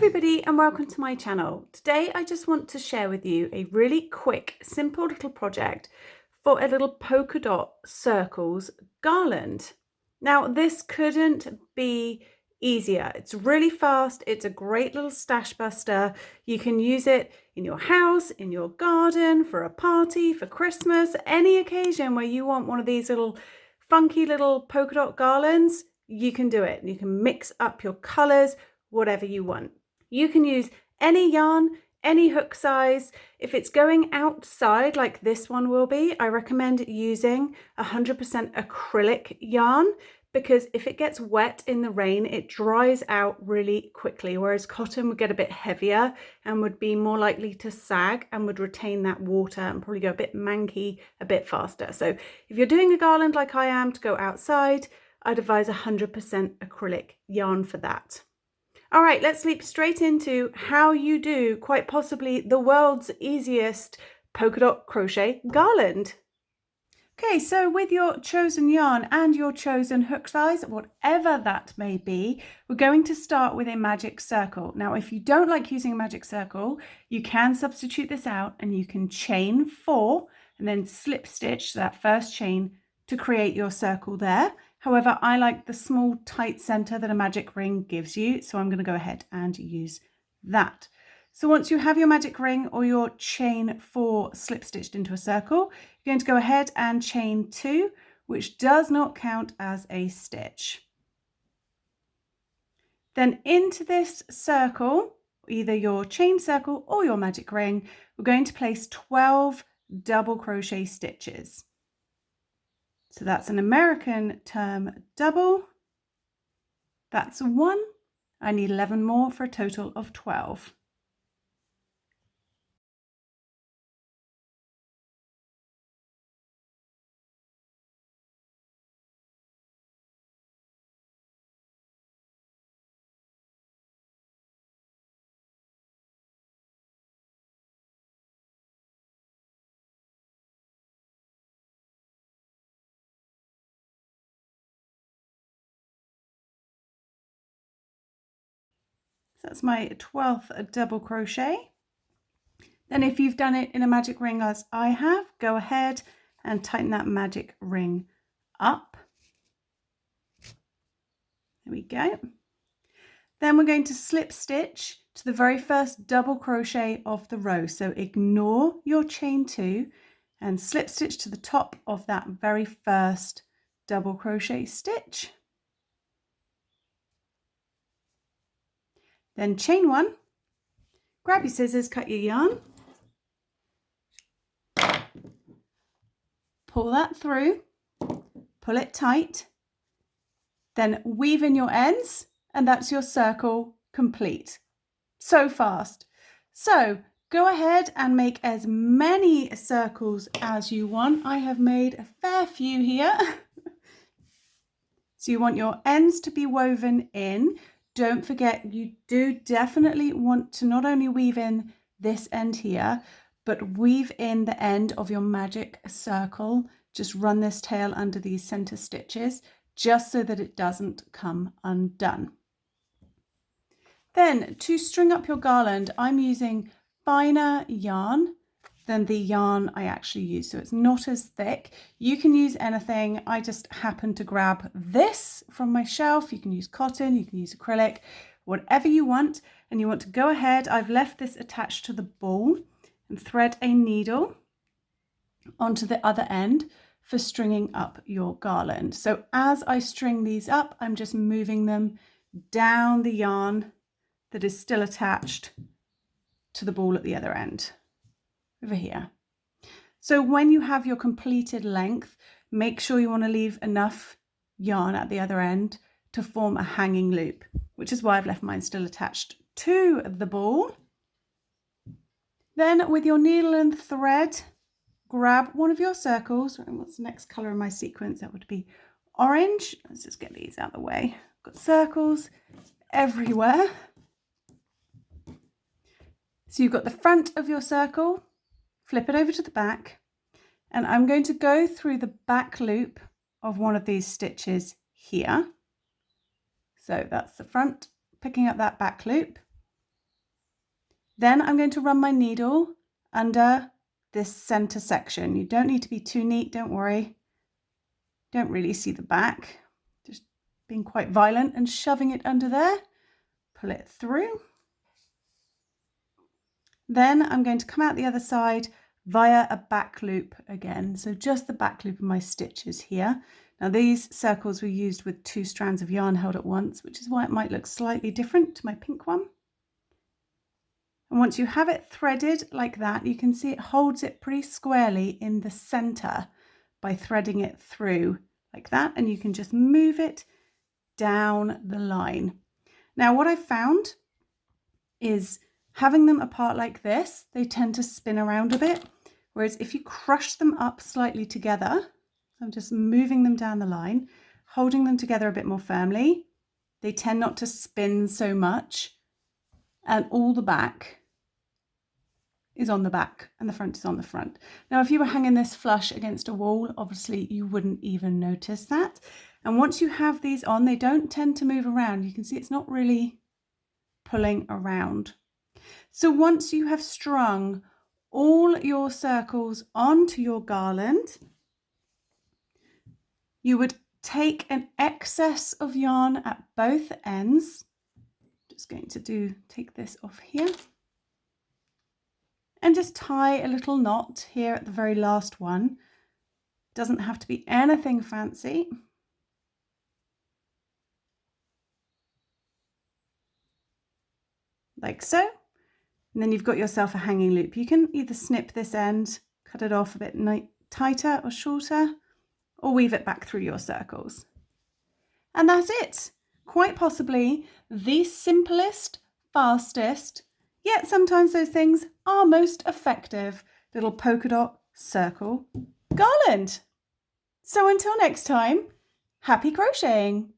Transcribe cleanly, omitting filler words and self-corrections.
everybody and welcome to my channel. Today I just want to share with you a really quick, simple little project for a little polka dot circles garland. Now this couldn't be easier. It's really fast. It's a great little stash buster. You can use it in your house, in your garden, for a party, for Christmas, any occasion where you want one of these little funky little polka dot garlands. You can do it. You can mix up your colors, whatever you want. You can use any yarn, any hook size. If it's going outside like this one will be, I recommend using 100% acrylic yarn, because if it gets wet in the rain, it dries out really quickly, whereas cotton would get a bit heavier and would be more likely to sag and would retain that water and probably go a bit manky a bit faster. So if you're doing a garland like I am to go outside, I'd advise 100% acrylic yarn for that. All right, let's leap straight into how you do quite possibly the world's easiest polka dot crochet garland. Okay, so with your chosen yarn and your chosen hook size, whatever that may be, we're going to start with a magic circle. Now, if you don't like using a magic circle, you can substitute this out and you can chain 4 and then slip stitch that first chain to create your circle there. However, I like the small tight center that a magic ring gives you, so I'm going to go ahead and use that. So once you have your magic ring or your chain 4 slip stitched into a circle, you're going to go ahead and chain 2, which does not count as a stitch. Then into this circle, either your chain circle or your magic ring, we're going to place 12 double crochet stitches. So that's an American term double. That's 1. I need 11 more for a total of 12. So that's my 12th double crochet. Then if you've done it in a magic ring as I have, go ahead and tighten that magic ring up. There we go. Then we're going to slip stitch to the very first double crochet of the row. So ignore your chain 2 and slip stitch to the top of that very first double crochet stitch. Then chain 1, grab your scissors, cut your yarn, pull that through, pull it tight, then weave in your ends, and that's your circle complete. So fast. So go ahead and make as many circles as you want. I have made a fair few here. So you want your ends to be woven in. Don't forget, you do definitely want to not only weave in this end here, but weave in the end of your magic circle. Just run this tail under these center stitches, just so that it doesn't come undone. Then to string up your garland, I'm using finer yarn than the yarn I actually use. So it's not as thick. You can use anything. I just happen to grab this from my shelf. You can use cotton, you can use acrylic, whatever you want. And you want to go ahead. I've left this attached to the ball and thread a needle onto the other end for stringing up your garland. So as I string these up, I'm just moving them down the yarn that is still attached to the ball at the other end. Over here. So when you have your completed length, make sure you want to leave enough yarn at the other end to form a hanging loop, which is why I've left mine still attached to the ball. Then with your needle and thread, grab one of your circles. What's the next color in my sequence? That would be orange. Let's just get these out of the way. I've got circles everywhere. So you've got the front of your circle, flip it over to the back, and I'm going to go through the back loop of one of these stitches here. So that's the front, picking up that back loop. Then I'm going to run my needle under this center section. You don't need to be too neat, don't worry. Don't really see the back. Just being quite violent and shoving it under there. Pull it through. Then I'm going to come out the other side via a back loop again. So just the back loop of my stitches here. Now these circles were used with 2 strands of yarn held at once, which is why it might look slightly different to my pink one. And once you have it threaded like that, you can see it holds it pretty squarely in the center by threading it through like that. And you can just move it down the line. Now what I found is having them apart like this, they tend to spin around a bit. Whereas if you crush them up slightly together, I'm just moving them down the line, holding them together a bit more firmly, they tend not to spin so much. And all the back is on the back and the front is on the front. Now, if you were hanging this flush against a wall, obviously you wouldn't even notice that. And once you have these on, they don't tend to move around. You can see it's not really pulling around. So once you have strung all your circles onto your garland, you would take an excess of yarn at both ends. Just going to take this off here and just tie a little knot here at the very last one. Doesn't have to be anything fancy. Like so. And then you've got yourself a hanging loop. You can either snip this end, cut it off a bit tighter or shorter, or weave it back through your circles. And that's it. Quite possibly the simplest, fastest, yet sometimes those things are most effective little polka dot circle garland. So until next time, happy crocheting!